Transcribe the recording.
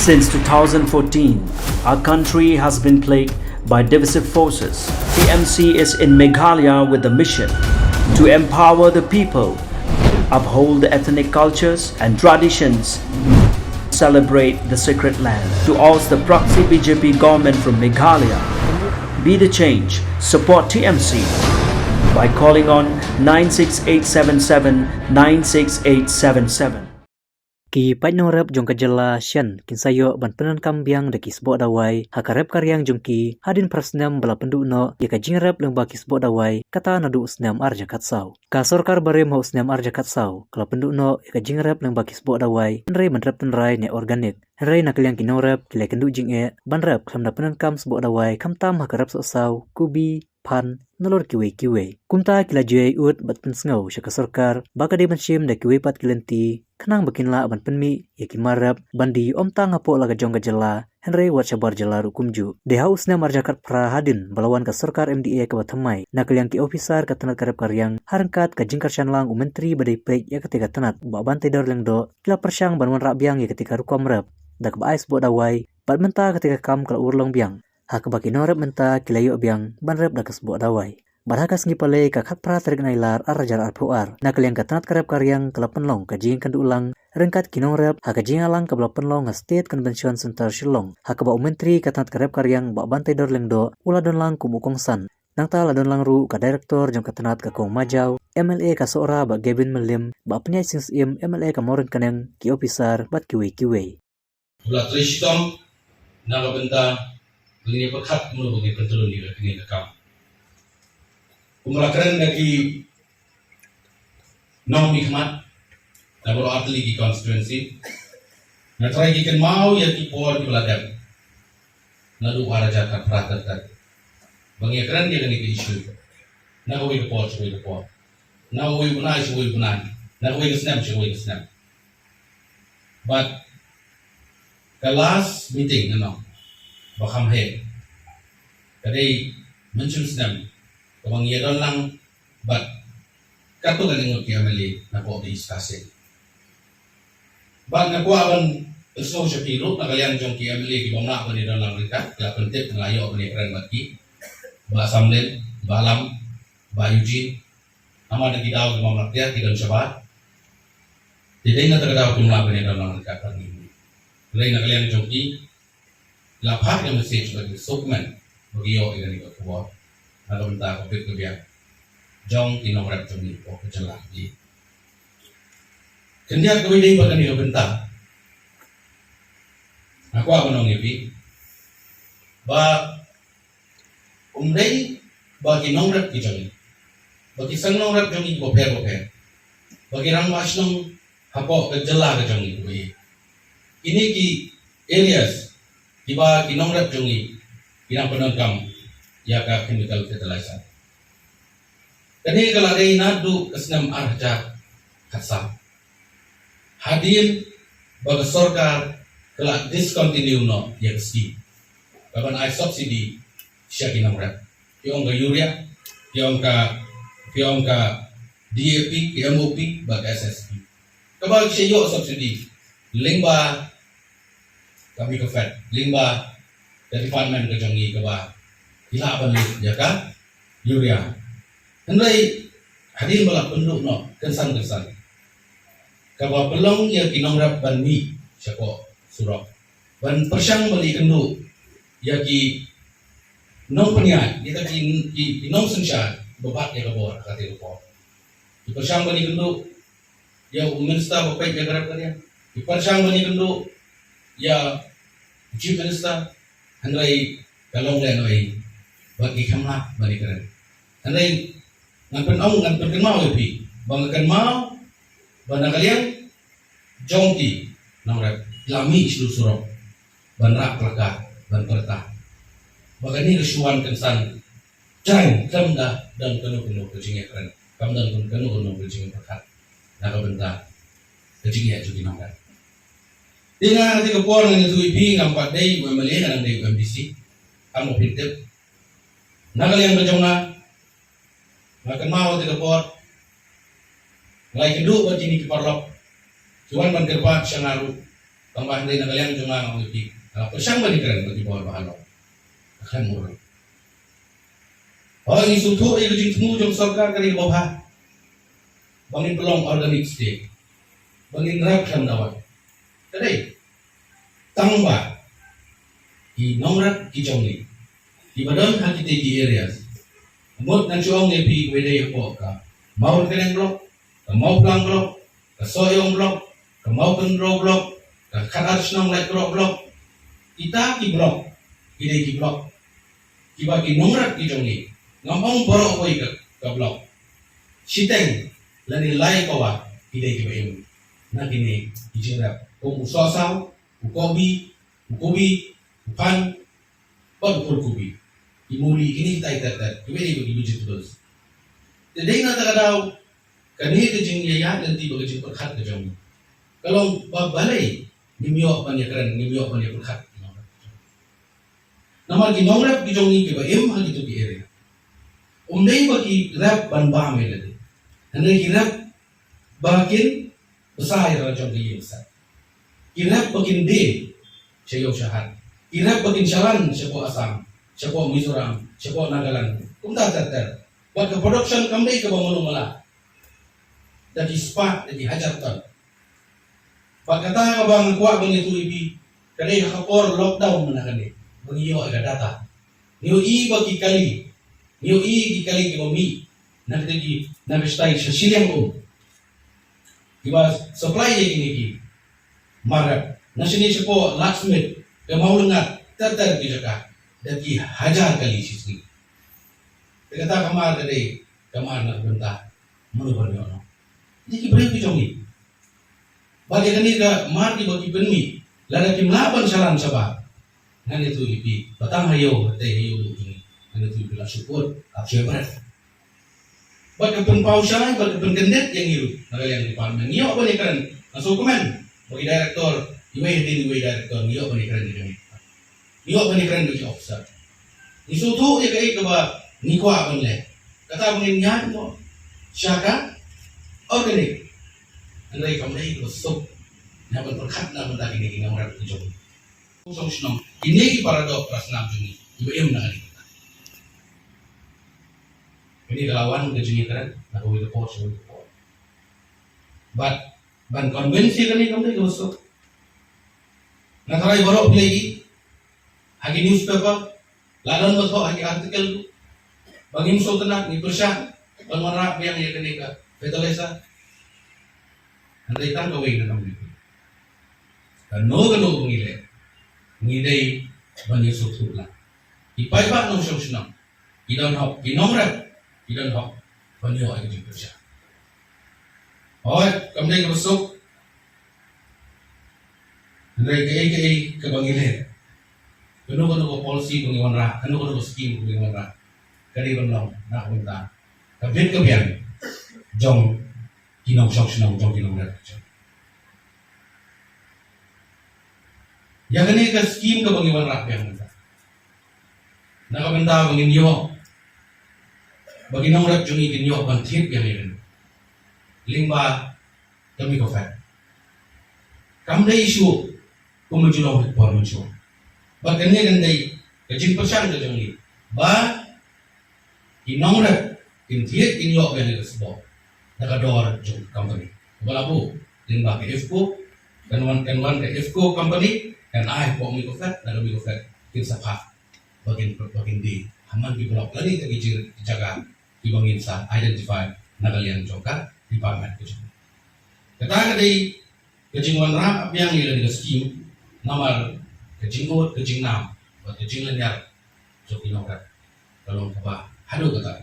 Since 2014, our country has been plagued by divisive forces. TMC is in Meghalaya with the mission to empower the people, uphold the ethnic cultures and traditions, celebrate the sacred land. To oust the proxy BJP government from Meghalaya, be the change, support TMC by calling on 96877 96877. Ki paitnorep jong kajela syan kinsayo ban penan kambiang de kisbo dawai hakarep karyang jongki hadin prasnam bala pendukno ya kajingrep leng ba kisbo dawai kata nadu usnam arja katsau ka sorkar bare mau usnam arja katsau kala pendukno ya kajingrep leng ba kisbo dawai nre manrep tenrai ne organik nre nakliang kinorep kile kendu jinge banrep khamna penan kam sbo dawai kamtam hakarep sosau kubi pan nolor kiwe kumta kila juai ut bat pensngau syaka sorkar bakade banshim da kiwe pat kilenti kenang bakinla ban penmi yaki marap bandi omtang apo laga jong gajela henry wat sabar jela rukumju de hausna marjakat pra hadin balawan ka sorkar MDA ka bathamai nakliang ki officer ka tanat karep karyang harangkat ka jingkar syanlang menteri badai pek ya ketika tanat ba bantai dor lengdo kila persyang banwan rabiang ya ketika rukom rep dak ba ais bo dawai bat menta ketika kam kala urlong biang hak baki norep menta kilayo biang banrep dak kesbo dawai Barhakas ngi pale ka khat pra terek nailar arajar arpuar nakliang ka tanat karep karyang kalapan long ka jing kan ulang rengkat kinorep ha ka jing alang ka balapan long state convention center Shillong ha ka ba menteri ka tanat karep karyang ba bantai dor lengdo uladon lang kumukong san nang ta ladon lang ru ka direktor jong ka tanat ka kong majau MLA ka sora ba Gavin Melim ba penyai sings MLA ka moren kaneng ki officer bat kiwe Ula trishtom naga benda ini pekat mulu bagi pentulun ni kini kam Umrakaran lagi nom hikmat na boro atli ki constituency na try ki kan mau ya ki por ki ladang na du ara jakat pratat bangi kran dia ni ki issue na go wi por na go wi bunai na go wi snap but the last meeting bakam he kadai mention snap Kung yedon lang but kato galing kiamali na po discussing. But nakuha ban gusto siya piro nakalian jong kiamali gibamna ko ni don lang rika kaya pentit ngayo ni kren mati ba samlen ba alam ba Eugene ama na gidaw gimamna dia kidon siya ba Tidak na tagadaw kumla ko ni don lang rika kan ni. Lain nakalian jong ki lapat yung message bagi sukman bagiyo igani ko kuwa Kalau minta COVID kebiak, jong inomrep joni po kejelah di. Kendiak kewiding bagan ilo benta. Aku apa nong ipi? Ba umrei bagi nomrep ki joni. Bagi sang nomrep joni boper. Bagi rang mas nong hapo kejelah ke joni kuwi. Ini ki areas tiba ki nomrep joni pinang penongkam ya ka chemical fertilizer. Kani kalau ada nadu kesnam arja kasam. Hadir bagi sorkar kalau discontinue no ya kesi. Kapan ai subsidi siya kinamrat. Yung ka urea, yung ka DAP, MOP, bagi SSP. Kapag siya yung subsidi, lingba kami ka fed, lingba dari department ka jangi kaba hilaban ya ka urea hendai hadir bala penduk no kensan kaba pelong ya kinongrap ban mi siapa surok ban persyang bali kendu ya ki nong peniat kita ki nong sensya bebat ya kabor kati rupo ki persyang bali kendu ya minister bapak ya garap dia ki persyang bali kendu ya chief minister hendai kalong le noi bagi kamla bagi keren. Andai ngan mau lebih banggakan mau bana kalian jongki namrep lami surok banrak plaka ban perta. Bagani resuan kensan jang kamda dan kenu kecingnya keren. Kamda dan kenu kecingnya pekat. Naka benda kecingnya juga namrep. Dengan ketika porang itu ibi ngampat day UMLA dan day UMDC kamu pinter Nagal yang berjona, makan mau tidak por, mulai kedua begini kiparlok, cuman ban kerpa syangaru, tambah dari nagalian cuma mau di pesang balik keren bagi bawah bahalo akan murah. Oh ini suatu yang jing temu jong sarkar kali bawah bangin pelong organic steak bangin rap kam dawat. Tadi tambah di nomrak di jong ni di badan hati di areas. Mut nang cuong ni pi wedai apa ka mau keren blok ka mau pelang blok ka soyong blok ka mau kendro blok ka karat senang like blok kita ki blok ide ki blok ki bagi nomrak ki jong ni ngomong borok koi ka blok siteng lani lai kawa ide ki bayu na kini ijirap ko usosau ukobi upan bag kubi imuli kini kita itatat kini bagi vegetables jadi na takadaw kani ke jing yaya nanti bagi jing perkhat ke jong kalau balai nimyo pan ya keren nimyo pan ya perkhat nama ki nongrap ki jong ni ke ba em hal itu ki area umdai bagi rap ban ba me lade ane ki rap bakin besar ra jong ki besar ki rap bakin de sayo syahat ki rap bakin shalan syapo asam syapo mizoram syapo nagaland kumta tatar buat ke production kamdai ke bangun mala dari spa dari hajar ton pak kata ka bang kuat bang itu ibi kadai kapor lockdown mana kani bagi yo ada data niu i bagi kali niu i di kali ke bumi nak tegi nak stay sesilang Iba supply ye ini ki marap nasini sepo laksmit ke mau lengat terter ki jaka daki hajar kali sisi kata kamar tadi kamar nak bentah mulu berdono ini beri ki jongi bagi kani ke mar di bagi penmi lada ki melaban saran sabah ngan itu ipi batang hayo teh hayo ini ngan itu bila syukur akhir bagi penpausalan, bagi pengendet yang hidup, naga yang di parlemen. Niyo apa ni keren? Masuk komen. Bagi direktor, iwe direktor. Niyo apa ni keren di kami? Niyo apa ni keren di officer? Isutu ya kai keba nikwa apa ni? Kata mungkin nyan mo syaka organik. Andai kamu ni kosok. Namun berkat nama tadi ni kita orang tujuh. Kosong senang. Ini para dokter senang juni. Ibu em nak ni. Ini lawan kejenitan atau itu pos. But ban konvensi kali kamu tu gosok. Nasarai borok lagi. Hagi newspaper, ladan betul hagi artikel. Bagi musuh tenak ni persah, pemerah yang ia kena ke fetalesa. Andai tak kau ingin kamu itu. Dan no mengilai banyak suatu lah. Ipai pak nong senang. Idan hok, inomrat. Idan hok, banyak orang yang bekerja. Oh, kemudian masuk, dari ke bangilan. Kanu polisi pengiwan rah, kanu skim pengiwan rah. Kali benar, nak minta. Kabin kebian, jong kinong sok senang jong kinong rat. Yang ini ke skim ke pengiwan rah yang minta. Nak minta bangin yo. Bagi nomor juni kinyo bantit yang ini, lingba kami kafir. Kamda isu kumujulong hikpor muncul. Bahkan ni gandai kecil persan ke juni. Ba nomor kintit kinyo yang ini sebab nakador jung company. Balabu lingba ke FCO kanwan ke FCO company dan ai kami kafir dan kami kafir kinsapa bagian di haman di blok lagi terkejir dijaga. Ibang insan identify nagalian joka di parlemen kecil. Kata kadai kejinguan rap yang ilan di skim nomor kejingut kejingnam buat kejinglan yar joki nomor kalau kaba hadu kata